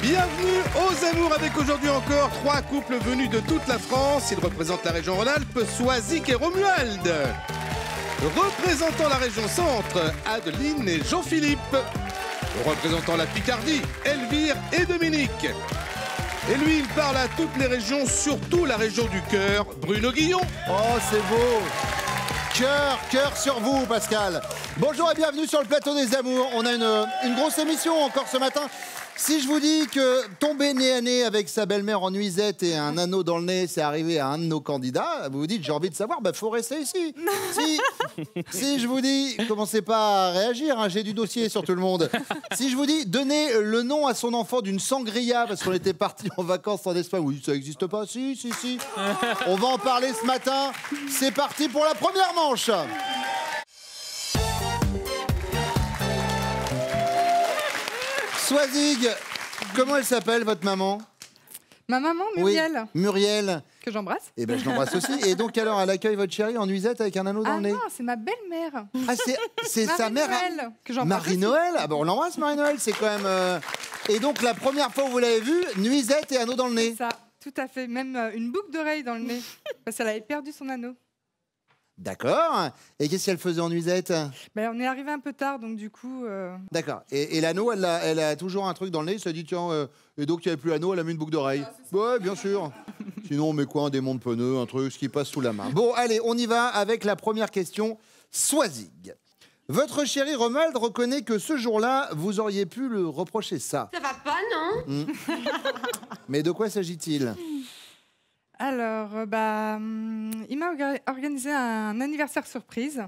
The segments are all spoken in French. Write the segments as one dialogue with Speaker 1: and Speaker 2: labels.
Speaker 1: Bienvenue aux Amours avec aujourd'hui encore 3 couples venus de toute la France. Ils représentent la région Rhône-Alpes, Soisic et Romuald. Représentant la région Centre, Adeline et Jean-Philippe. Représentant la Picardie, Elvire et Dominique. Et lui, il parle à toutes les régions, surtout la région du cœur, Bruno Guillon.
Speaker 2: Oh, c'est beau. Cœur sur vous, Pascal. Bonjour et bienvenue sur le plateau des Amours. On a une grosse émission encore ce matin. Si je vous dis que tomber nez à nez avec sa belle-mère en nuisette et un anneau dans le nez, c'est arrivé à un de nos candidats, vous vous dites j'ai envie de savoir, faut rester ici. Si je vous dis, commencez pas à réagir, hein, j'ai du dossier sur tout le monde. Si je vous dis donner le nom à son enfant d'une sangria parce qu'on était parti en vacances en Espagne, oui, ça n'existe pas, si. On va en parler ce matin. C'est parti pour la première manche. Soisig, comment elle s'appelle, votre maman?
Speaker 3: Ma maman, Muriel.
Speaker 2: Oui, Muriel.
Speaker 3: Que j'embrasse.
Speaker 2: Eh ben, je l'embrasse aussi. Et donc, alors, elle accueille votre chérie en nuisette avec un anneau dans le nez?
Speaker 3: Ah non, c'est ma belle-mère.
Speaker 2: Ah, c'est sa mère.
Speaker 3: Marie-Noël, que j'embrasse.
Speaker 2: Marie-Noël? Ah ben, on l'embrasse, Marie-Noël, c'est quand même... Et donc, la première fois où vous l'avez vue, nuisette et anneau dans le nez?
Speaker 3: Ça, tout à fait. Même une boucle d'oreille dans le nez. Parce qu'elle avait perdu son anneau.
Speaker 2: D'accord. Et qu'est-ce qu'elle faisait en nuisette?
Speaker 3: On est arrivé un peu tard, donc du coup...
Speaker 2: D'accord. Et l'anneau, elle a toujours un truc dans le nez, elle s'est dit, tiens, et donc il n'y avait plus l'anneau, elle a mis une boucle d'oreille. Ouais, bien sûr. Sinon, on met quoi? Un démon de pneu, un truc, ce qui passe sous la main. Bon, allez, on y va avec la première question. Soisig. Votre chéri Romuald reconnaît que ce jour-là, vous auriez pu le reprocher ça.
Speaker 4: Ça va pas, non?
Speaker 2: Mais de quoi s'agit-il?
Speaker 3: Alors, il m'a organisé un anniversaire surprise.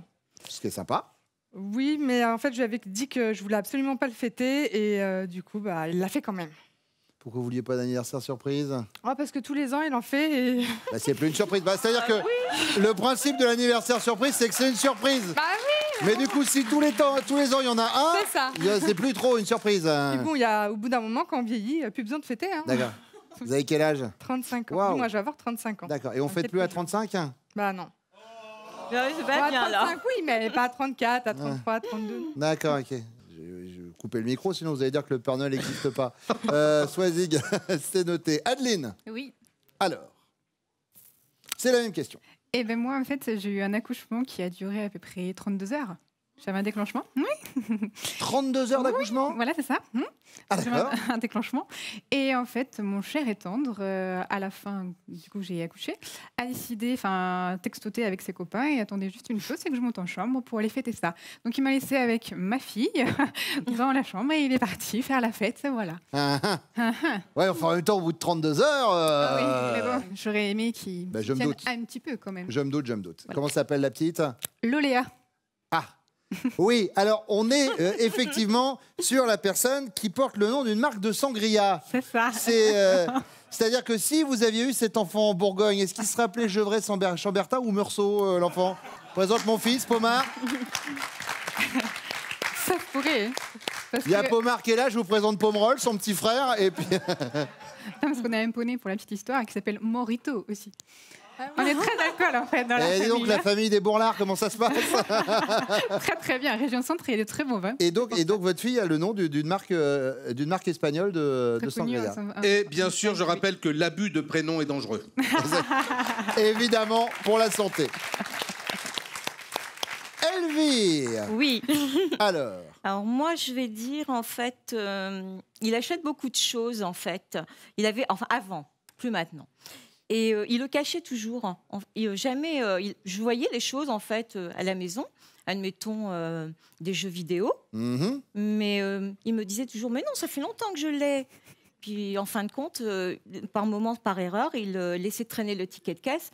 Speaker 2: Ce qui est sympa.
Speaker 3: Oui, mais en fait, je lui avais dit que je voulais absolument pas le fêter et du coup, il l'a fait quand même.
Speaker 2: Pourquoi vous vouliez pas d'anniversaire surprise?
Speaker 3: Oh, parce que tous les ans, il en fait et...
Speaker 2: C'est plus une surprise. C'est-à-dire que le principe de l'anniversaire surprise, c'est que c'est une surprise.
Speaker 3: Bah oui.
Speaker 2: Mais du coup, si tous les ans, il y en a un,
Speaker 3: c'est ça.
Speaker 2: C'est plus trop une surprise.
Speaker 3: Et bon, au bout d'un moment, quand on vieillit, plus besoin de fêter. Hein.
Speaker 2: D'accord. Vous avez quel âge?
Speaker 3: 35 ans.
Speaker 2: Wow.
Speaker 3: Oui, moi, je vais avoir 35 ans.
Speaker 2: D'accord. Et on ne fête plus à 35?
Speaker 3: Bah non.
Speaker 4: C'est pas bien, là.
Speaker 3: À 35, oui, mais pas à 34, à 33, à 32.
Speaker 2: D'accord, ok. Je vais couper le micro, sinon vous allez dire que le Père Noël n'existe pas. Soisig, c'est noté. Adeline?
Speaker 5: Oui.
Speaker 2: Alors, c'est la même question.
Speaker 5: Eh bien, moi, en fait, j'ai eu un accouchement qui a duré à peu près 32 heures. J'avais un déclenchement. Oui.
Speaker 2: 32 heures d'accouchement?
Speaker 5: Voilà, c'est ça.
Speaker 2: Ah, d'accord.
Speaker 5: Un déclenchement. Et en fait, mon cher et tendre, à la fin, du coup, j'ai accouché, a décidé, textoter avec ses copains et attendait juste une chose, c'est que je monte en chambre pour aller fêter ça. Donc, il m'a laissé avec ma fille dans la chambre et il est parti faire la fête, voilà.
Speaker 2: Ouais, enfin, en même temps, au bout de 32 heures...
Speaker 5: Oui, mais bon, j'aurais aimé qu'il
Speaker 2: je me
Speaker 5: tienne
Speaker 2: doute.
Speaker 5: un petit peu quand même.
Speaker 2: Je me doute.
Speaker 5: Voilà.
Speaker 2: Comment s'appelle la petite?
Speaker 5: Loléa.
Speaker 2: Ah. Oui, alors on est effectivement sur la personne qui porte le nom d'une marque de sangria.
Speaker 5: C'est ça.
Speaker 2: C'est-à-dire que si vous aviez eu cet enfant en Bourgogne, est-ce qu'il serait appelé Gevrey, Chambertin ou Meursault, l'enfant? Présente mon fils, Pomard.
Speaker 5: Ça pourrait.
Speaker 2: Il y a Pomard qui est là, je vous présente Pomerol, son petit frère, et puis...
Speaker 5: Parce qu'on a un poney pour la petite histoire qui s'appelle Morito aussi. On est très d'alcool en fait dans la famille.
Speaker 2: Et donc la famille des Bourlards, comment ça se passe?
Speaker 5: Très bien, région centre, il y a de très bons vins.
Speaker 2: Et donc votre fille a le nom d'une marque espagnole de sangria.
Speaker 1: Et bien sûr, je rappelle que l'abus de prénom est dangereux.
Speaker 2: Évidemment, pour la santé. Elvire.
Speaker 4: Oui.
Speaker 2: Alors
Speaker 4: moi, je vais dire, en fait, il achète beaucoup de choses, en fait. Il avait, avant, plus maintenant. Et il le cachait toujours. Je voyais les choses, en fait, à la maison. Admettons, des jeux vidéo. Mais il me disait toujours, mais non, ça fait longtemps que je l'ai. Puis, en fin de compte, par moment, par erreur, il laissait traîner le ticket de caisse.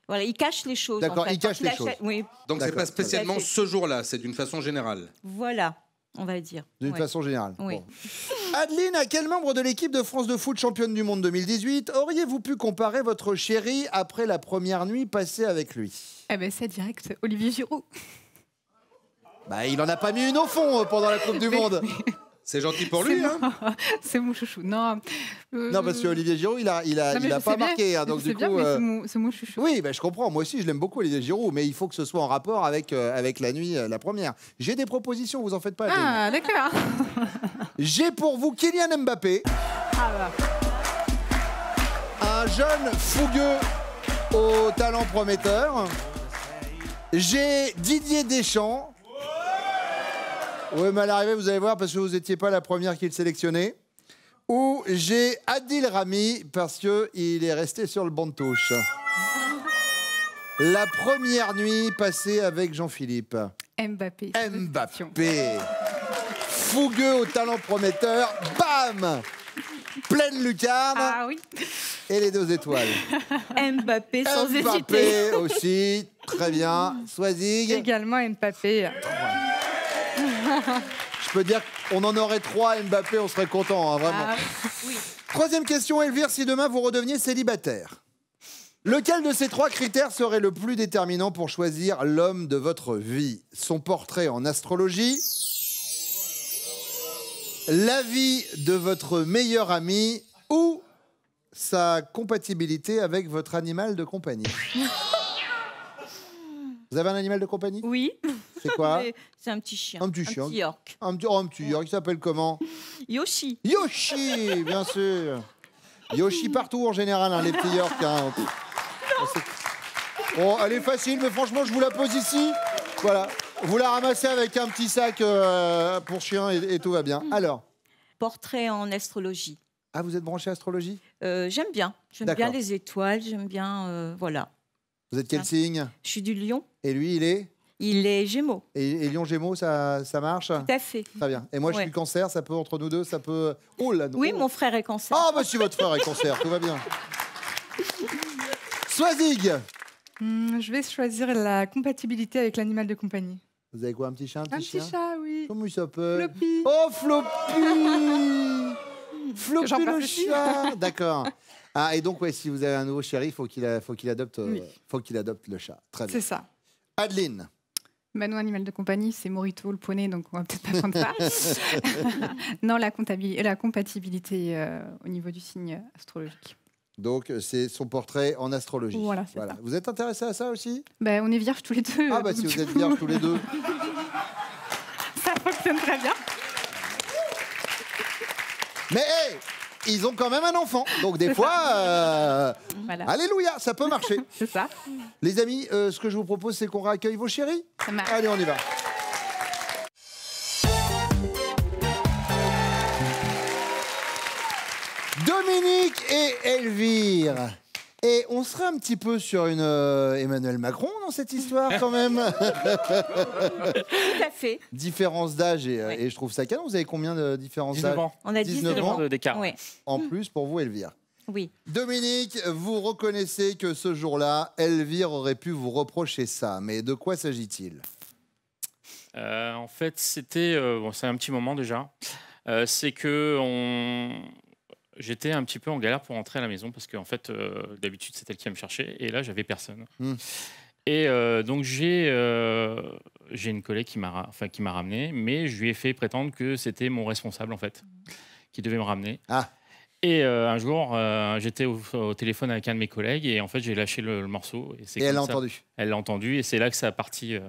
Speaker 4: Voilà, il cache les choses.
Speaker 2: D'accord,
Speaker 4: en fait.
Speaker 2: il cache les choses.
Speaker 4: Oui.
Speaker 1: Donc, c'est pas spécialement ce jour-là, c'est d'une façon générale.
Speaker 4: Voilà, on va dire.
Speaker 2: D'une façon générale.
Speaker 4: Oui.
Speaker 2: Bon. Adeline, à quel membre de l'équipe de France de foot championne du monde 2018 auriez-vous pu comparer votre chéri après la première nuit passée avec lui?
Speaker 5: Eh ben, c'est direct, Olivier Giroud.
Speaker 2: Il en a pas mis une au fond pendant la Coupe du Monde.
Speaker 1: C'est gentil pour lui, hein?
Speaker 5: C'est mon chouchou. Non,
Speaker 2: non, parce que Olivier Giroud, il a pas marqué. Hein, donc du coup,
Speaker 5: c'est mon chouchou.
Speaker 2: Oui, je comprends. Moi aussi, je l'aime beaucoup, Olivier Giroud, mais il faut que ce soit en rapport avec la nuit, la première. J'ai des propositions, vous en faites pas.
Speaker 5: Ah, d'accord.
Speaker 2: J'ai pour vous Kylian Mbappé. Un jeune fougueux au talent prometteur. J'ai Didier Deschamps. Oui, mais à l'arrivée, vous allez voir, parce que vous n'étiez pas la première qui le sélectionnait. Ou j'ai Adil Rami, parce qu'il est resté sur le banc de touche. La première nuit passée avec Jean-Philippe.
Speaker 5: Mbappé.
Speaker 2: Mbappé. Fougueux au talent prometteur. Bam! Pleine lucarne.
Speaker 5: Ah oui.
Speaker 2: Et les 2 étoiles.
Speaker 4: Mbappé sans hésiter.
Speaker 2: Mbappé aussi. Très bien. Swazig.
Speaker 3: Également Mbappé.
Speaker 2: Je peux dire qu'on en aurait 3 Mbappé, on serait content, hein, vraiment.
Speaker 4: Ah, oui.
Speaker 2: Troisième question, Elvire, si demain vous redeveniez célibataire, lequel de ces 3 critères serait le plus déterminant pour choisir l'homme de votre vie? Son portrait en astrologie, l'avis de votre meilleur ami ou sa compatibilité avec votre animal de compagnie? Vous avez un animal de compagnie?
Speaker 4: Oui.
Speaker 2: C'est quoi?
Speaker 4: C'est un petit chien.
Speaker 2: Un petit chien.
Speaker 4: Un petit York.
Speaker 2: Un petit York, il s'appelle comment?
Speaker 4: Yoshi.
Speaker 2: Yoshi, bien sûr. Yoshi partout en général, hein, les petits York. Hein. Bon, elle est facile, mais franchement, je vous la pose ici. Voilà. Vous la ramassez avec un petit sac pour chien et tout va bien. Alors.
Speaker 4: Portrait en astrologie.
Speaker 2: Ah, vous êtes branché astrologie?
Speaker 4: J'aime bien. J'aime bien les étoiles. J'aime bien. Voilà.
Speaker 2: Vous êtes quel signe?
Speaker 4: Je suis du Lion.
Speaker 2: Et lui, il est?
Speaker 4: Il est Gémeaux.
Speaker 2: Et Lion Gémeaux, ça marche?
Speaker 4: Tout à fait.
Speaker 2: Très bien. Et moi, je suis Cancer, ça peut, entre nous deux, ça peut... Oh là,
Speaker 4: oui, mon frère est Cancer.
Speaker 2: Ah, bah si votre frère est Cancer, tout va bien. Swazig.
Speaker 3: Je vais choisir la compatibilité avec l'animal de compagnie.
Speaker 2: Vous avez quoi, un petit chat, un petit chien?
Speaker 3: Un petit chat, oui.
Speaker 2: Comment il s'appelle?
Speaker 3: Floppy.
Speaker 2: Oh, Floppy. Floppy le
Speaker 3: aussi.
Speaker 2: chat. D'accord. Ah, et donc, ouais, si vous avez un nouveau chéri, il faut qu'il adopte le chat. Très bien.
Speaker 3: C'est ça.
Speaker 2: Adeline.
Speaker 5: Bah non, animal de compagnie, c'est Morito, le poney, donc on va peut-être pas prendre ça. Non, la compatibilité au niveau du signe astrologique.
Speaker 2: Donc, c'est son portrait en astrologie.
Speaker 5: Voilà, c'est ça.
Speaker 2: Vous êtes intéressé à ça aussi?
Speaker 5: Bah, on est vierges tous les deux.
Speaker 2: Ah, bah si vous êtes vierges tous les deux.
Speaker 5: Ça fonctionne très bien.
Speaker 2: Mais hey, ils ont quand même un enfant. Donc, des fois,
Speaker 5: Voilà.
Speaker 2: alléluia, ça peut marcher.
Speaker 5: C'est ça.
Speaker 2: Les amis, ce que je vous propose, c'est qu'on raccueille vos chéris.
Speaker 5: Ça marche.
Speaker 2: Allez, on y va. Dominique et Elvire. Et on serait un petit peu sur une Emmanuel Macron dans cette histoire quand même.
Speaker 4: Tout à fait.
Speaker 2: Différence d'âge et je trouve ça canon. Vous avez combien de différence d'âge?
Speaker 6: 19 ans.
Speaker 4: On a
Speaker 2: 19
Speaker 4: 19
Speaker 2: ans
Speaker 6: d'écart.
Speaker 4: Oui.
Speaker 2: en plus pour vous, Elvire.
Speaker 4: Oui.
Speaker 2: Dominique, vous reconnaissez que ce jour-là, Elvire aurait pu vous reprocher ça. Mais de quoi s'agit-il?
Speaker 6: En fait, c'était... bon, c'est un petit moment déjà. C'est que j'étais un petit peu en galère pour rentrer à la maison parce qu'en fait, d'habitude, c'est elle qui va me chercher. Et là, j'avais personne. Et donc, j'ai une collègue qui m'a ramené, mais je lui ai fait prétendre que c'était mon responsable, en fait, qui devait me ramener.
Speaker 2: Ah.
Speaker 6: Et un jour, j'étais au téléphone avec un de mes collègues et en fait, j'ai lâché le morceau.
Speaker 2: Et elle l'a entendu.
Speaker 6: Elle l'a entendu et c'est là que ça a parti.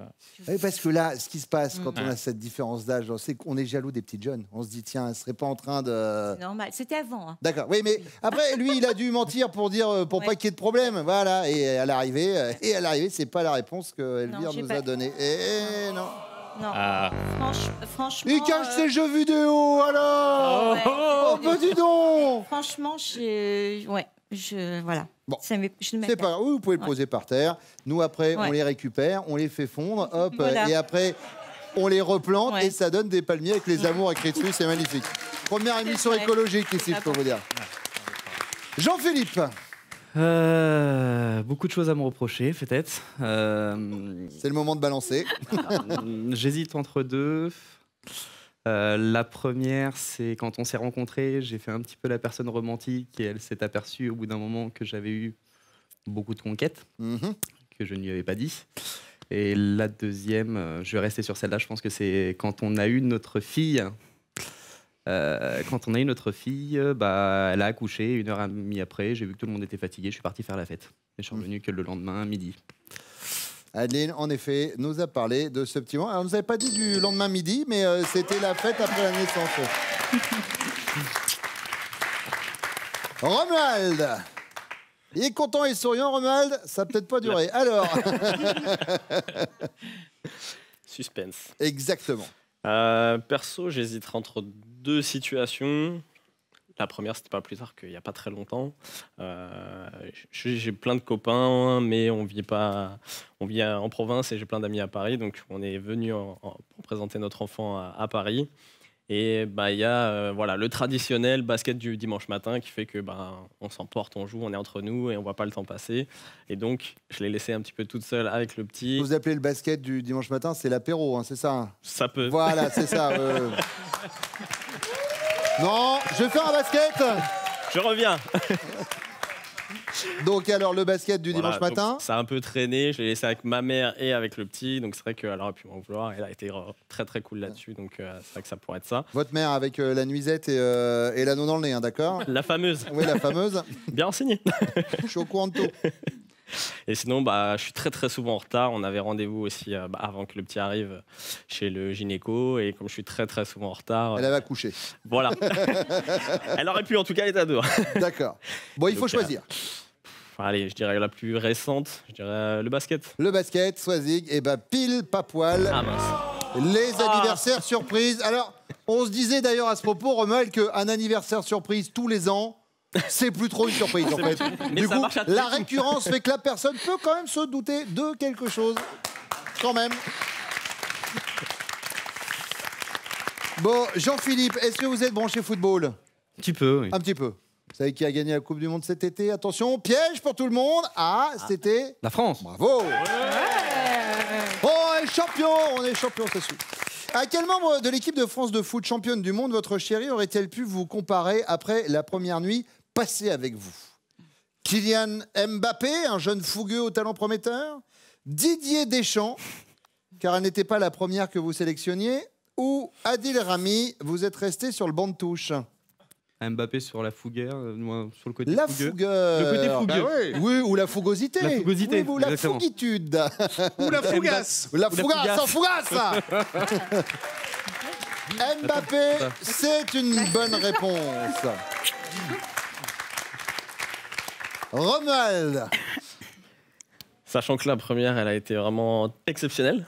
Speaker 2: Oui, parce que là, ce qui se passe quand on a cette différence d'âge, c'est qu'on est jaloux des petites jeunes. On se dit, tiens, elle serait pas en train de...
Speaker 4: C'est normal. C'était avant. Hein.
Speaker 2: D'accord, oui, mais après, lui, il a dû mentir pour dire, pour pas qu'il y ait de problème. Voilà, et à l'arrivée, c'est pas la réponse que Elvire nous a donnée. Et non.
Speaker 4: Non. Franchement.
Speaker 2: Il cache ses jeux vidéo, alors. Oh, bah dis donc.
Speaker 4: Franchement, voilà.
Speaker 2: Bon,
Speaker 4: je le mets
Speaker 2: c'est pas grave. Oui, vous pouvez le poser par terre. Nous, après, on les récupère, on les fait fondre, hop,
Speaker 4: Voilà.
Speaker 2: et après, on les replante et
Speaker 4: Ouais.
Speaker 2: ça donne des palmiers avec les amours écrits dessus. C'est magnifique. Première émission
Speaker 4: vrai.
Speaker 2: écologique ici, je peux vous dire. Jean-Philippe.
Speaker 7: Beaucoup de choses à me reprocher, peut-être.
Speaker 2: C'est le moment de balancer.
Speaker 7: J'hésite entre deux. La première, c'est quand on s'est rencontrés, j'ai fait un petit peu la personne romantique et elle s'est aperçue au bout d'un moment que j'avais eu beaucoup de conquêtes, que je ne lui avais pas dit. Et la deuxième, je vais rester sur celle-là, je pense que c'est quand on a eu notre fille. Quand on a eu notre fille, elle a accouché 1h30 après. J'ai vu que tout le monde était fatigué. Je suis parti faire la fête. Et je suis revenu que le lendemain, à midi.
Speaker 2: Adeline, en effet, nous a parlé de ce petit moment. Alors, on ne nous avait pas dit du lendemain midi, mais c'était la fête après la naissance. Romuald. Il est content et souriant, Romuald. Ça n'a peut-être pas duré. Alors.
Speaker 8: Suspense.
Speaker 2: Exactement.
Speaker 8: Perso, j'hésiterais entre deux situations. La première, c'était pas plus tard qu'il n'y a pas très longtemps. J'ai plein de copains, mais on vit en province et j'ai plein d'amis à Paris. Donc, on est venu pour présenter notre enfant à Paris. Et il y a le traditionnel basket du dimanche matin qui fait que on s'emporte, on joue, on est entre nous et on voit pas le temps passer. Et donc, je l'ai laissé un petit peu toute seule avec le petit.
Speaker 2: Vous appelez le basket du dimanche matin, c'est l'apéro, hein, c'est ça, hein?
Speaker 8: Ça peut.
Speaker 2: Voilà, c'est ça. Non, je vais faire un basket.
Speaker 8: Je reviens.
Speaker 2: Donc alors le basket du dimanche matin.
Speaker 8: Ça a un peu traîné, je l'ai laissé avec ma mère et avec le petit, donc c'est vrai qu'elle aurait pu m'en vouloir. Elle a été très très cool là-dessus, donc c'est vrai que ça pourrait être ça.
Speaker 2: Votre mère avec la nuisette et l'anneau dans le nez, hein, d'accord?
Speaker 8: La fameuse.
Speaker 2: Oui, la fameuse.
Speaker 8: Bien enseigné.
Speaker 2: Je suis au courant de tout.
Speaker 8: Et sinon, je suis très très souvent en retard. On avait rendez-vous aussi avant que le petit arrive chez le gynéco. Et comme je suis très très souvent en retard...
Speaker 2: Elle avait accouché.
Speaker 8: Voilà. Elle aurait pu, en tout cas, être à deux.
Speaker 2: D'accord. Bon, il faut choisir.
Speaker 8: Allez, je dirais la plus récente. Je dirais le basket.
Speaker 2: Le basket, Swazig, et pile pas poil.
Speaker 8: Ah mince.
Speaker 2: Les anniversaires surprises. Alors, on se disait d'ailleurs à ce propos, Romuald, qu'un anniversaire surprise tous les ans, c'est plus trop une surprise en fait.
Speaker 8: Mais
Speaker 2: du
Speaker 8: ça
Speaker 2: coup,
Speaker 8: marche à tous
Speaker 2: la
Speaker 8: les coups.
Speaker 2: récurrence fait que la personne peut quand même se douter de quelque chose. Quand même. Bon, Jean-Philippe, est-ce que vous êtes branché football?
Speaker 7: Un petit peu, oui.
Speaker 2: Un petit peu. Vous savez qui a gagné la Coupe du Monde cet été? Attention, piège pour tout le monde. Ah, c'était
Speaker 7: La France.
Speaker 2: bravo. Oh, on est champion, ça suit. À quel membre de l'équipe de France de foot championne du monde votre chérie aurait-elle pu vous comparer après la première nuit passée avec vous? Kylian Mbappé, un jeune fougueux au talent prometteur? Didier Deschamps, car elle n'était pas la première que vous sélectionniez? Ou Adil Rami, vous êtes resté sur le banc de touche?
Speaker 7: Mbappé sur la fougueur, moi sur le côté
Speaker 2: La
Speaker 7: fougueux.
Speaker 2: fougueur.
Speaker 7: Le côté fougueux.
Speaker 1: Bah oui.
Speaker 2: Oui, ou la fougosité.
Speaker 7: La fougosité,
Speaker 2: Oui, ou la
Speaker 7: exactement.
Speaker 2: fouguitude.
Speaker 1: Ou la fougasse.
Speaker 2: La
Speaker 7: Ou la
Speaker 2: fougasse,
Speaker 7: fougasse.
Speaker 2: en fougasse. Mbappé, c'est une bonne réponse. Romuald.
Speaker 8: Sachant que la première, elle a été vraiment exceptionnelle.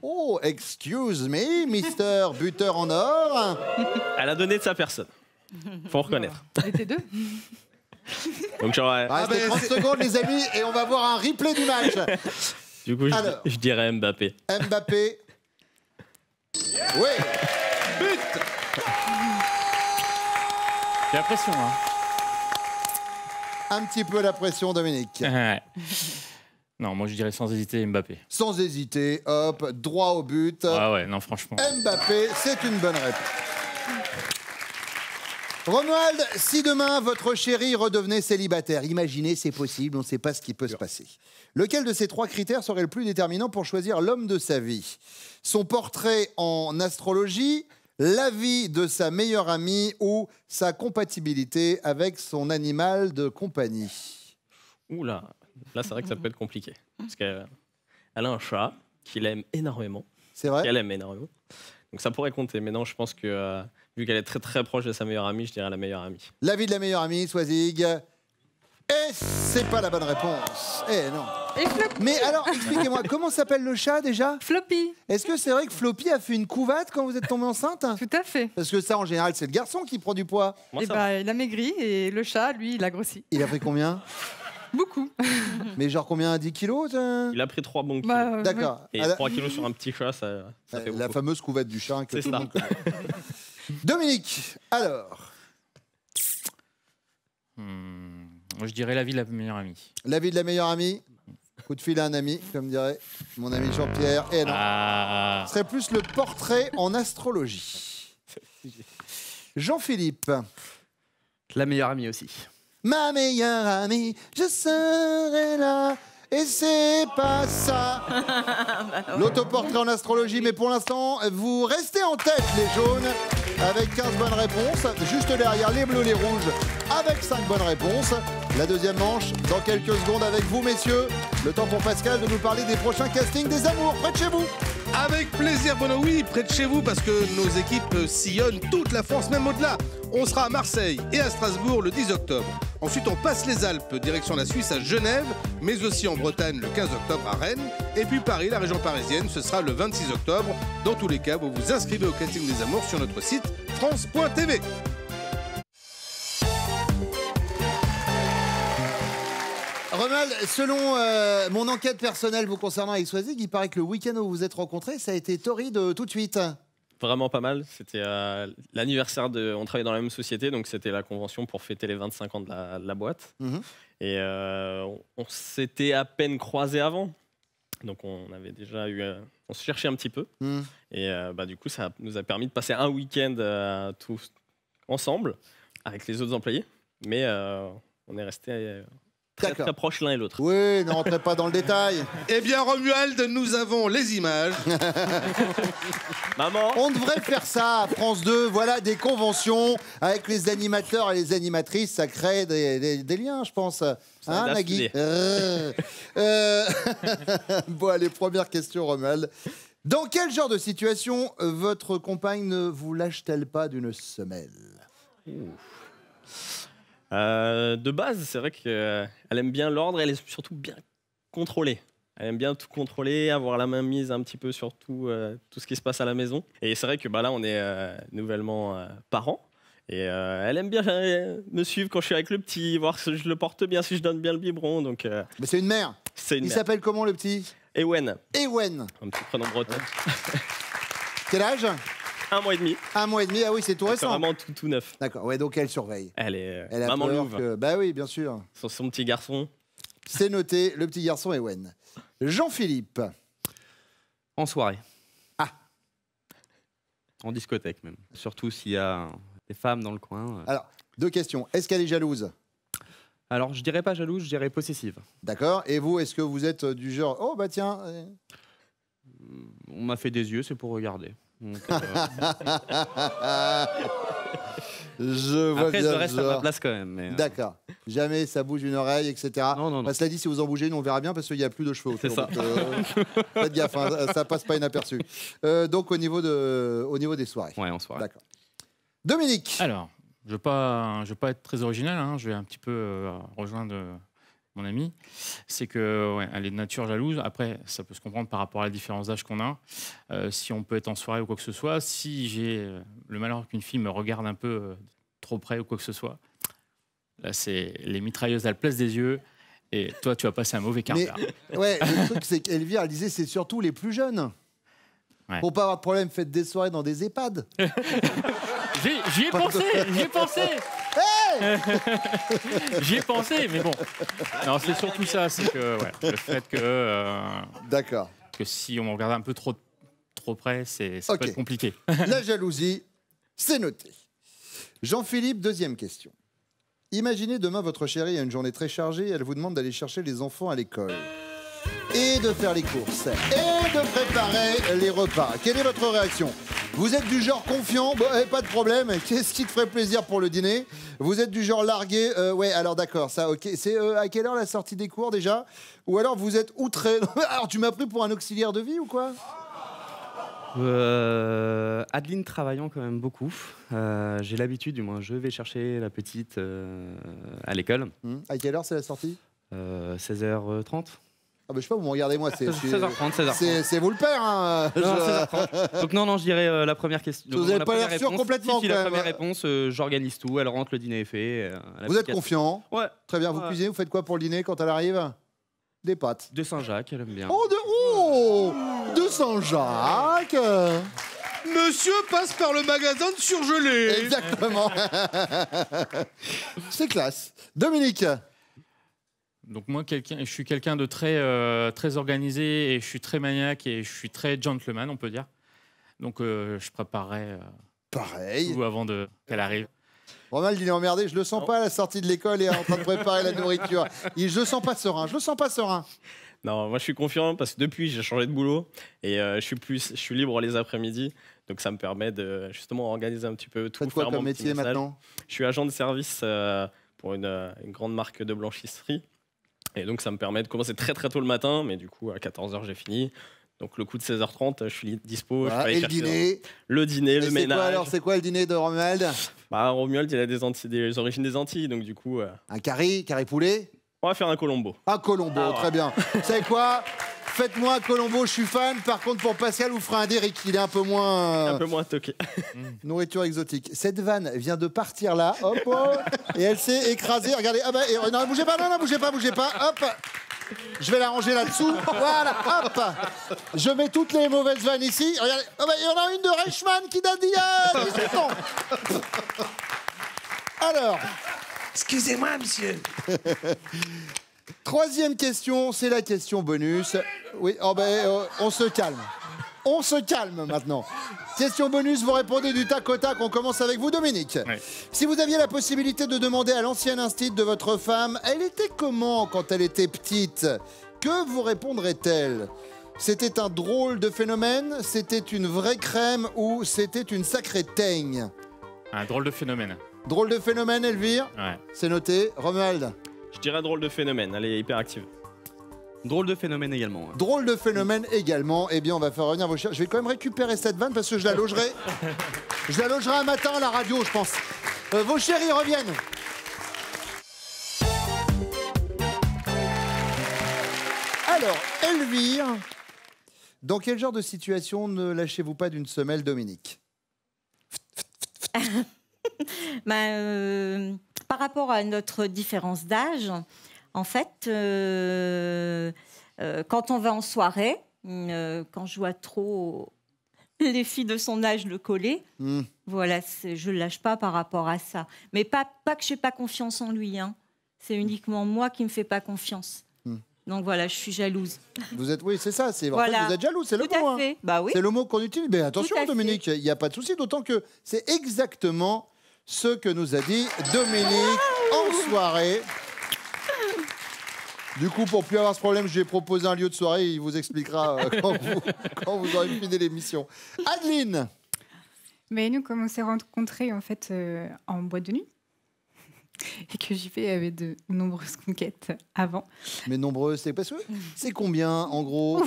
Speaker 2: Oh, excuse me, Mister Buteur en or.
Speaker 8: Elle a donné de sa personne. Faut reconnaître.
Speaker 5: On était deux.
Speaker 8: Donc j'aurais...
Speaker 2: Restez 30 secondes, les amis, et on va voir un replay du match.
Speaker 8: Du coup,
Speaker 2: Alors.
Speaker 8: je dirais Mbappé.
Speaker 2: Mbappé. Oui.
Speaker 1: But.
Speaker 6: J'ai la pression, hein.
Speaker 2: Un petit peu la pression, Dominique.
Speaker 6: Ouais. Non, moi je dirais sans hésiter Mbappé.
Speaker 2: Sans hésiter, hop, droit au but.
Speaker 6: Ah ouais, non, franchement.
Speaker 2: Mbappé, c'est une bonne réponse. Romuald, si demain votre chérie redevenait célibataire, imaginez, c'est possible, on ne sait pas ce qui peut se passer. Lequel de ces trois critères serait le plus déterminant pour choisir l'homme de sa vie? Son portrait en astrologie, l'avis de sa meilleure amie ou sa compatibilité avec son animal de compagnie?
Speaker 8: Ouh là, c'est vrai que ça peut être compliqué. Parce qu'elle a un chat qu'il aime énormément.
Speaker 2: C'est vrai?
Speaker 8: Qu'elle aime énormément. Donc ça pourrait compter. Mais non, je pense que vu qu'elle est très très proche de sa meilleure amie, je dirais la meilleure amie.
Speaker 2: L'avis de la meilleure amie, Swazig. Et c'est pas la bonne réponse. Eh non.
Speaker 3: Et Floppy.
Speaker 2: Mais alors, expliquez-moi, comment s'appelle le chat déjà?
Speaker 3: Floppy.
Speaker 2: Est-ce que c'est vrai que Floppy a fait une couvade quand vous êtes tombée enceinte?
Speaker 3: Tout à fait.
Speaker 2: Parce que ça, en général, c'est le garçon qui prend du poids.
Speaker 8: Moi,
Speaker 3: Et
Speaker 8: ça va.
Speaker 3: il a maigri et le chat, lui, il a grossi.
Speaker 2: Il a pris combien?
Speaker 3: Beaucoup.
Speaker 2: Mais genre combien? 10 kilos?
Speaker 8: Il a pris 3 bons kilos.
Speaker 3: Bah,
Speaker 2: D'accord.
Speaker 8: Et
Speaker 2: Ah, la-
Speaker 8: 3 kilos sur un petit chat, ça fait
Speaker 2: la
Speaker 8: beaucoup.
Speaker 2: fameuse couvade du chat que
Speaker 8: C'est
Speaker 2: tout le
Speaker 8: ça.
Speaker 2: monde connaît. Dominique, alors,
Speaker 6: Moi je dirais l'avis de la meilleure amie.
Speaker 2: l'avis de la meilleure amie. Coup de fil à un ami, comme dirait mon ami Jean-Pierre. Et non,
Speaker 6: Ah.
Speaker 2: ce serait plus le portrait en astrologie. Jean-Philippe.
Speaker 7: La meilleure amie aussi.
Speaker 2: Ma meilleure amie, je serai là. Et c'est pas ça. L'autoportrait en astrologie, mais pour l'instant, vous restez en tête, les jaunes, avec 15 bonnes réponses. Juste derrière, les bleus, les rouges, avec 5 bonnes réponses. La deuxième manche, dans quelques secondes avec vous, messieurs. Le temps pour Pascal de nous parler des prochains castings des amours près de chez vous.
Speaker 1: Avec plaisir, Bono, oui, près de chez vous, parce que nos équipes sillonnent toute la France, même au-delà. On sera à Marseille et à Strasbourg le 10 octobre. Ensuite, on passe les Alpes, direction la Suisse à Genève, mais aussi en Bretagne le 15 octobre à Rennes. Et puis Paris, la région parisienne, ce sera le 26 octobre. Dans tous les cas, vous vous inscrivez au casting des amours sur notre site France.tv.
Speaker 2: Romuald, selon mon enquête personnelle vous concernant avec Swazig, il paraît que le week-end où vous vous êtes rencontrés, ça a été torride tout de suite.
Speaker 8: Vraiment pas mal. C'était l'anniversaire de. On travaillait dans la même société, donc c'était la convention pour fêter les 25 ans de la boîte. Et on s'était à peine croisés avant. Donc on avait déjà eu. On se cherchait un petit peu. Et du coup, ça nous a permis de passer un week-end tous ensemble avec les autres employés. Mais on est restés. Très proches l'un et l'autre.
Speaker 2: Oui, ne rentrez pas dans le détail.
Speaker 1: Eh bien, Romuald, nous avons les images.
Speaker 8: Maman.
Speaker 2: On devrait faire ça à France 2. Voilà, des conventions avec les animateurs et les animatrices. Ça crée des liens, je pense. Hein, Nagui Bon, allez, première question, Romuald. Dans quel genre de situation votre compagne ne vous lâche-t-elle pas d'une semelle?
Speaker 8: De base, c'est vrai qu'elle aime bien l'ordre et elle est surtout bien contrôlée. Elle aime bien tout contrôler, avoir la main mise un petit peu sur tout ce qui se passe à la maison. Et c'est vrai que là, on est nouvellement parents. Et elle aime bien me suivre quand je suis avec le petit, voir si je le porte bien, si je donne bien le biberon. Donc,
Speaker 2: mais c'est une mère. Il s'appelle comment le petit?
Speaker 8: Ewen.
Speaker 2: Ewen.
Speaker 8: Un petit prénom breton.
Speaker 2: Quel âge?
Speaker 8: 1 mois et demi.
Speaker 2: 1 mois et demi, ah oui, c'est tout récent.
Speaker 8: C'est vraiment tout neuf.
Speaker 2: D'accord, ouais, donc elle surveille.
Speaker 8: Elle
Speaker 2: a
Speaker 8: maman
Speaker 2: peur
Speaker 8: louve.
Speaker 2: que... Bah oui, bien sûr.
Speaker 8: Son petit garçon.
Speaker 2: C'est noté, le petit garçon Ewen. Jean-Philippe.
Speaker 7: En soirée.
Speaker 2: Ah.
Speaker 7: En discothèque même. Surtout s'il y a des femmes dans le coin.
Speaker 2: Alors, 2 questions. Est-ce qu'elle est jalouse?
Speaker 7: Alors, je dirais pas jalouse, je dirais possessive.
Speaker 2: D'accord. Et vous, est-ce que vous êtes du genre, oh bah tiens...
Speaker 7: On m'a fait des yeux, c'est pour regarder. Donc,
Speaker 2: je vois
Speaker 7: après,
Speaker 2: bien
Speaker 7: je reste à ma place quand même. Mais
Speaker 2: D'accord. Jamais ça bouge une oreille, etc.
Speaker 7: Non.
Speaker 2: Cela dit, si vous en bougez une, on verra bien parce qu'il n'y a plus de cheveux autour.
Speaker 7: C'est ça.
Speaker 2: Donc, faites gaffe, hein, ça passe pas inaperçu. Donc au niveau des soirées.
Speaker 7: Ouais, en soirée.
Speaker 2: D'accord. Dominique.
Speaker 6: Alors, je ne veux pas être très original, hein, je vais un petit peu rejoindre mon ami. C'est que elle est de nature jalouse. Après, ça peut se comprendre par rapport à la différence d'âge qu'on a. Si on peut être en soirée ou quoi que ce soit, si j'ai le malheur qu'une fille me regarde un peu trop près ou quoi que ce soit, là, c'est les mitrailleuses, elles placent des yeux. Et toi, tu vas passer un mauvais quart d'heure.
Speaker 2: Ouais, le truc, c'est qu'Elvire, elle disait, c'est surtout les plus jeunes.
Speaker 6: Ouais.
Speaker 2: Pour pas avoir de problème, faites des soirées dans des EHPAD.
Speaker 6: J'y ai pensé.
Speaker 2: Hey
Speaker 6: J'y ai pensé, mais bon. Non, c'est surtout ça, c'est que le fait que.
Speaker 2: D'accord.
Speaker 6: Que si on regarde un peu trop près, ça peut être compliqué.
Speaker 2: La jalousie, c'est noté. Jean-Philippe, deuxième question. Imaginez demain votre chérie a une journée très chargée et elle vous demande d'aller chercher les enfants à l'école. Et de faire les courses. Et de préparer les repas. Quelle est votre réaction? Vous êtes du genre confiant, pas de problème. Qu'est-ce qui te ferait plaisir pour le dîner? Vous êtes du genre largué, ouais, alors d'accord, ça, ok. C'est à quelle heure la sortie des cours déjà? Ou alors vous êtes outré? Alors tu m'as pris pour un auxiliaire de vie ou quoi?
Speaker 7: Adeline travaillant quand même beaucoup. J'ai l'habitude, du moins, je vais chercher la petite à l'école.
Speaker 2: À quelle heure c'est la sortie?
Speaker 7: 16h30.
Speaker 2: Ah bah, je sais pas, vous me regardez moi, c'est
Speaker 7: 16h30.
Speaker 2: C'est vous le père, hein.
Speaker 7: Non, 16h30. Donc non, je dirais la première question.
Speaker 2: Vous n'avez pas l'air sûr complètement.
Speaker 7: Si, la première réponse, j'organise tout, elle rentre, le dîner est fait.
Speaker 2: Vous êtes confiant?
Speaker 7: Ouais.
Speaker 2: Très bien, vous cuisinez, vous faites quoi pour le dîner quand elle arrive? Des pâtes.
Speaker 7: De Saint-Jacques, elle aime bien.
Speaker 2: De Saint-Jacques.
Speaker 1: Monsieur passe par le magasin de surgelés.
Speaker 2: Exactement. C'est classe. Dominique.
Speaker 6: Donc moi, je suis quelqu'un de très organisé et je suis très maniaque et je suis très gentleman, on peut dire. Donc je préparerai
Speaker 2: pareil
Speaker 6: tout avant qu'elle arrive.
Speaker 2: Romuald, il est emmerdé. Je le sens pas à la sortie de l'école et en train de préparer la nourriture. Je le sens pas serein. Je le sens pas serein.
Speaker 8: Non, moi je suis confiant parce que depuis j'ai changé de boulot et je suis libre les après-midi. Donc ça me permet de justement organiser un petit peu tout.
Speaker 2: Faites quoi comme métier maintenant?
Speaker 8: Je suis agent de service pour une grande marque de blanchisserie. Et donc ça me permet de commencer très très tôt le matin, mais du coup à 14h j'ai fini. Donc le coup de 16h30, je suis dispo.
Speaker 2: Voilà.
Speaker 8: Je peux aller
Speaker 2: Et le
Speaker 8: chercher
Speaker 2: dîner.
Speaker 8: le dîner, le ménage.
Speaker 2: C'est quoi le dîner de Romuald?
Speaker 8: Romuald, il a des origines des Antilles, donc du coup...
Speaker 2: Un carré poulet?
Speaker 8: On va faire un colombo.
Speaker 2: Un colombo, très bien. Vous savez quoi? Faites-moi un colombo, je suis fan. Par contre, pour Pascal, vous ferez un Derrick. Il est un peu moins...
Speaker 8: Un peu moins toqué.
Speaker 2: Nourriture exotique. Cette vanne vient de partir là, hop, oh, et elle s'est écrasée. Regardez, ah bah, non, bougez pas, non, bougez pas, hop. Je vais la ranger là-dessous. Voilà, hop. Je mets toutes les mauvaises vannes ici. Regardez, oh bah, il y en a une de Reichmann qui date d'il y a 18 ans. Alors...
Speaker 9: Excusez-moi, monsieur.
Speaker 2: Troisième question, c'est la question bonus. Oui, on se calme. On se calme maintenant. Question bonus, vous répondez du tac au tac. On commence avec vous, Dominique.
Speaker 6: Oui.
Speaker 2: Si vous aviez la possibilité de demander à l'ancienne instite de votre femme, elle était comment quand elle était petite? Que vous répondrait-elle? C'était un drôle de phénomène? C'était une vraie crème? Ou c'était une sacrée teigne?
Speaker 6: Un drôle de phénomène.
Speaker 2: Drôle de phénomène, Elvire?
Speaker 6: Ouais.
Speaker 2: C'est noté. Romuald?
Speaker 8: Je dirais drôle de phénomène, elle est hyper active.
Speaker 7: Drôle de phénomène également.
Speaker 2: Drôle de phénomène également. Eh bien, on va faire revenir vos chers. Je vais quand même récupérer cette vanne parce que je la logerai. Je la logerai un matin à la radio, je pense. Vos chéris reviennent. Alors, Elvire, dans quel genre de situation ne lâchez-vous pas d'une semelle, Dominique?
Speaker 4: Par rapport à notre différence d'âge, en fait, quand on va en soirée, quand je vois trop les filles de son âge le coller, voilà, je ne le lâche pas par rapport à ça. Mais pas que je n'ai pas confiance en lui, hein. C'est uniquement moi qui ne me fais pas confiance. Donc voilà, je suis jalouse.
Speaker 2: Vous êtes, oui, c'est ça.
Speaker 4: Voilà.
Speaker 2: En fait, vous êtes jaloux, c'est le
Speaker 4: Tout
Speaker 2: mot.
Speaker 4: à fait. Bah oui.
Speaker 2: C'est le mot qu'on utilise. Mais attention,
Speaker 4: Tout à
Speaker 2: Dominique, il n'y a pas de souci, d'autant que c'est exactement ce que nous a dit Dominique en soirée. Du coup, pour plus avoir ce problème, je lui ai proposé un lieu de soirée. Il vous expliquera quand vous aurez fini l'émission. Adeline.
Speaker 5: Mais nous, comme on s'est rencontrés en fait en boîte de nuit et que j'y vais avec de nombreuses conquêtes avant.
Speaker 2: Mais nombreuses, c'est parce que c'est combien en gros?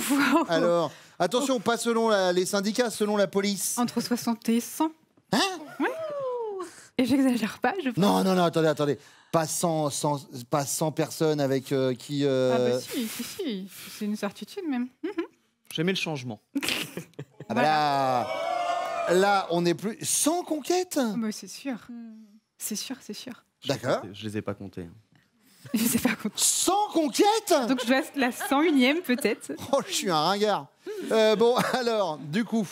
Speaker 2: Alors, attention, pas selon les syndicats, selon la police.
Speaker 5: Entre 60 et 100.
Speaker 2: Hein?
Speaker 5: Ouais. Et j'exagère pas, je pense.
Speaker 2: Non, attendez. Pas 100 personnes avec qui...
Speaker 5: Ah bah si. C'est une certitude même.
Speaker 7: J'aimais le changement.
Speaker 2: Ah bah là, on n'est plus... 100 conquêtes?
Speaker 5: Bah, c'est sûr. C'est sûr.
Speaker 2: D'accord.
Speaker 7: Je les ai pas comptés.
Speaker 5: Je sais pas compter.
Speaker 2: 100 conquêtes?
Speaker 5: Donc je dois être la 101e peut-être.
Speaker 2: Oh, je suis un ringard. Bon, alors, du coup...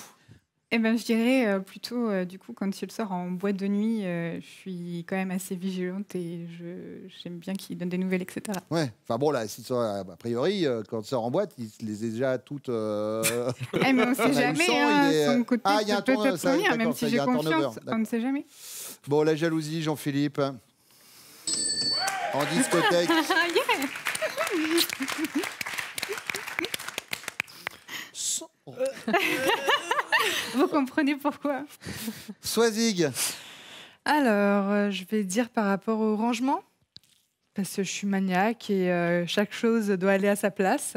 Speaker 5: Eh ben, je dirais plutôt, du coup, quand il sort en boîte de nuit, je suis quand même assez vigilante et j'aime bien qu'il donne des nouvelles, etc.
Speaker 2: Ouais, enfin bon, là, a priori, quand il sort en boîte, il les a déjà toutes...
Speaker 5: mais on ne sait jamais, son côté
Speaker 2: il y a un
Speaker 5: peut
Speaker 2: tourneur,
Speaker 5: être venir, même si j'ai confiance, on ne sait jamais.
Speaker 2: Bon, la jalousie, Jean-Philippe. En discothèque.
Speaker 5: Vous comprenez pourquoi?
Speaker 2: Swazig.
Speaker 3: Alors, je vais dire par rapport au rangement, parce que je suis maniaque et chaque chose doit aller à sa place.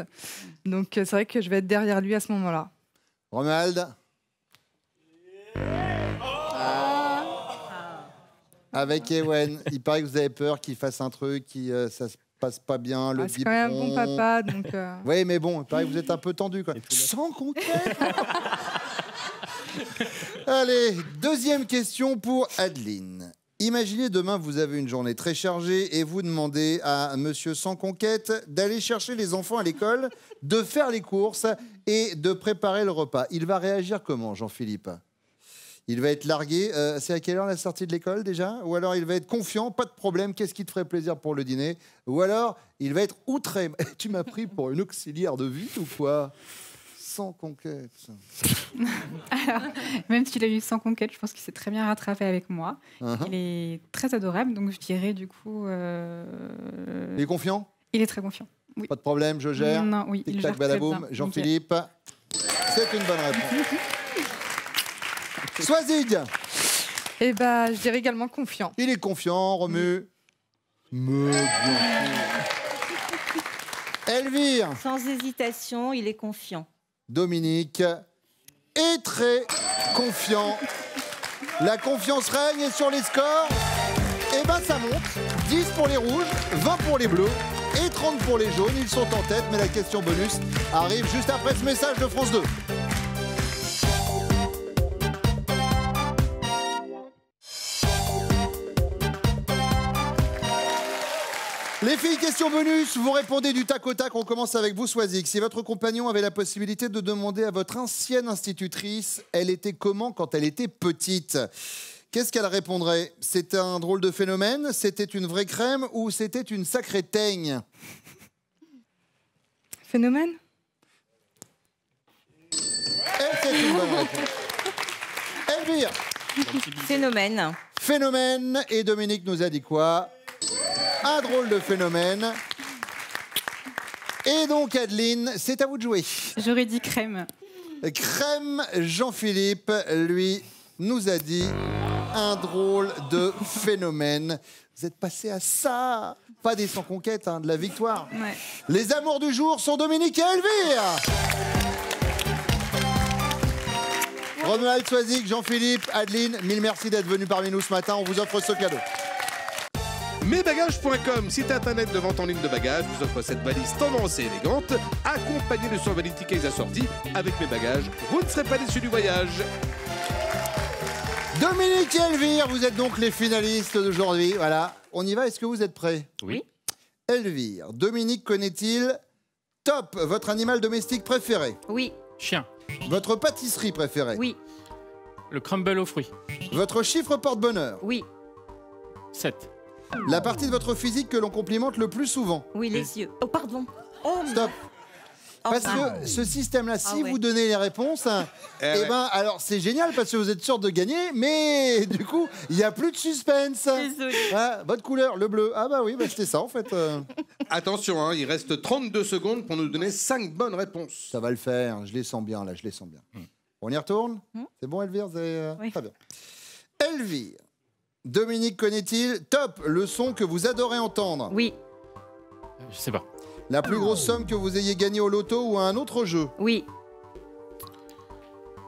Speaker 3: Donc, c'est vrai que je vais être derrière lui à ce moment-là.
Speaker 2: Romuald. Avec Ewen, il paraît que vous avez peur qu'il fasse un truc, ça se passe pas bien, le
Speaker 3: C'est quand même un bon papa, donc...
Speaker 2: Oui, mais bon, il paraît que vous êtes un peu tendu, quoi. Sans conquête. Allez, deuxième question pour Adeline. Imaginez demain, vous avez une journée très chargée et vous demandez à monsieur sans conquête d'aller chercher les enfants à l'école, de faire les courses et de préparer le repas. Il va réagir comment, Jean-Philippe? Il va être largué. C'est à quelle heure la sortie de l'école déjà? Ou alors il va être confiant, pas de problème, qu'est-ce qui te ferait plaisir pour le dîner? Ou alors il va être outré. Tu m'as pris pour une auxiliaire de vie ou quoi? Sans conquête.
Speaker 5: Alors, même s'il a eu 100 conquêtes, je pense qu'il s'est très bien rattrapé avec moi. Il est très adorable, donc je dirais du coup...
Speaker 2: Il est confiant?
Speaker 5: Il est très confiant, oui.
Speaker 2: Pas de problème, je gère?
Speaker 5: Non, oui, il gère très bien.
Speaker 2: Jean-Philippe, c'est une bonne réponse. Swazig.
Speaker 3: Eh ben, je dirais également confiant.
Speaker 2: Il est confiant, Romu. Mais bien sûr. Elvire.
Speaker 4: Sans hésitation, il est confiant.
Speaker 2: Dominique est très confiant. La confiance règne et sur les scores, eh ben ça monte. 10 pour les rouges, 20 pour les bleus et 30 pour les jaunes. Ils sont en tête, mais la question bonus arrive juste après ce message de France 2. Les filles, question bonus, vous répondez du tac au tac. On commence avec vous, Swazik. Si votre compagnon avait la possibilité de demander à votre ancienne institutrice, elle était comment quand elle était petite? Qu'est-ce qu'elle répondrait? C'était un drôle de phénomène, c'était une vraie crème ou c'était une sacrée teigne?
Speaker 3: Phénomène?
Speaker 2: Et c'est une bonne réponse. Elvire?
Speaker 4: Phénomène.
Speaker 2: Phénomène. Et Dominique nous a dit quoi? Un drôle de phénomène. Et donc, Adeline, c'est à vous de jouer.
Speaker 5: J'aurais dit crème.
Speaker 2: Crème, Jean-Philippe, lui, nous a dit un drôle de phénomène. Vous êtes passé à ça. Pas des sans conquête, hein, de la victoire.
Speaker 5: Ouais.
Speaker 2: Les amours du jour sont Dominique et Elvire. Romuald, Swazik, Jean-Philippe, Adeline, mille merci d'être venus parmi nous ce matin. On vous offre ce cadeau.
Speaker 1: Mesbagages.com, site internet de vente en ligne de bagages, vous offre cette valise tendance et élégante, accompagnée de son valise tickets assortis. Avec mes bagages, vous ne serez pas déçus du voyage.
Speaker 2: Dominique et Elvire, vous êtes donc les finalistes d'aujourd'hui. Voilà, on y va, est-ce que vous êtes prêts?
Speaker 6: Oui.
Speaker 2: Elvire, Dominique connaît-il Top, votre animal domestique préféré?
Speaker 4: Oui.
Speaker 6: Chien.
Speaker 2: Votre pâtisserie préférée?
Speaker 4: Oui.
Speaker 6: Le crumble aux fruits.
Speaker 2: Votre chiffre porte-bonheur?
Speaker 4: Oui.
Speaker 6: 7.
Speaker 2: La partie de votre physique que l'on complimente le plus souvent?
Speaker 4: Oui, les yeux. Oh, pardon. Oh,
Speaker 2: Stop.
Speaker 4: oh,
Speaker 2: Parce
Speaker 4: pardon.
Speaker 2: que ce système-là, si
Speaker 4: ouais.
Speaker 2: vous donnez les réponses, eh
Speaker 1: ouais.
Speaker 2: ben, alors c'est génial parce que vous êtes sûr de gagner, mais du coup, il n'y a plus de suspense.
Speaker 4: Désolée.
Speaker 2: Ah, votre couleur, le bleu. Ah bah oui, bah c'était ça en fait.
Speaker 1: Attention, hein, il reste 32 secondes pour nous donner 5 bonnes réponses.
Speaker 2: Ça va le faire, je les sens bien là, je les sens bien. On y retourne? C'est bon Elvire? Vous avez,
Speaker 4: Oui.
Speaker 2: Très bien. Elvire, Dominique connaît-il Top, le son que vous adorez entendre?
Speaker 4: Oui.
Speaker 6: Je sais pas.
Speaker 2: La plus grosse somme que vous ayez gagnée au loto ou à un autre jeu?
Speaker 4: Oui.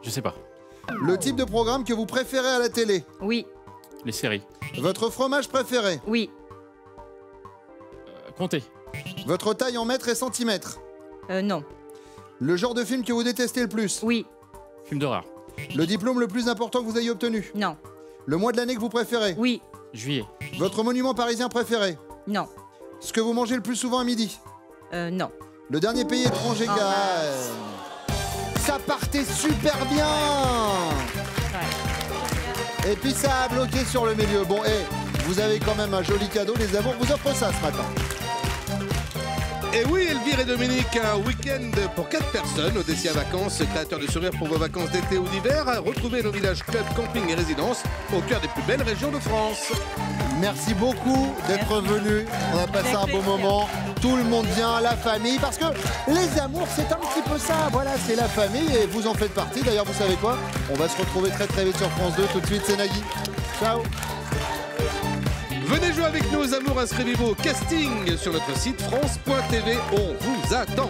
Speaker 6: Je sais pas.
Speaker 2: Le type de programme que vous préférez à la télé?
Speaker 4: Oui.
Speaker 6: Les séries.
Speaker 2: Votre fromage préféré?
Speaker 4: Oui.
Speaker 6: Comptez.
Speaker 2: Votre taille en mètres et centimètres?
Speaker 4: Non.
Speaker 2: Le genre de film que vous détestez le plus?
Speaker 4: Oui.
Speaker 6: Film d'horreur.
Speaker 2: Le diplôme le plus important que vous ayez obtenu?
Speaker 4: Non.
Speaker 2: Le mois de l'année que vous préférez?
Speaker 4: Oui.
Speaker 6: Juillet.
Speaker 2: Votre monument parisien préféré?
Speaker 4: Non.
Speaker 2: Ce que vous mangez le plus souvent à midi?
Speaker 4: Non.
Speaker 2: Le dernier pays étranger
Speaker 4: Oh,
Speaker 2: Ça partait super bien. Et puis ça a bloqué sur le milieu. Bon, vous avez quand même un joli cadeau. Les amours vous offrent ça ce matin.
Speaker 1: Et oui, Elvire et Dominique, un week-end pour 4 personnes au Dessia Vacances, créateur de sourires pour vos vacances d'été ou d'hiver. Retrouvez nos villages, clubs, campings et résidences au cœur des plus belles régions de France.
Speaker 2: Merci beaucoup d'être venu. On a passé un beau moment. Tout le monde vient, la famille, parce que les amours, c'est un petit peu ça. Voilà, c'est la famille et vous en faites partie. D'ailleurs, vous savez quoi? On va se retrouver très très vite sur France 2. Tout de suite, c'est Nagui. Ciao.
Speaker 1: Venez jouer avec nous aux amours, inscrivez-vous au casting sur notre site France.tv. On vous attend.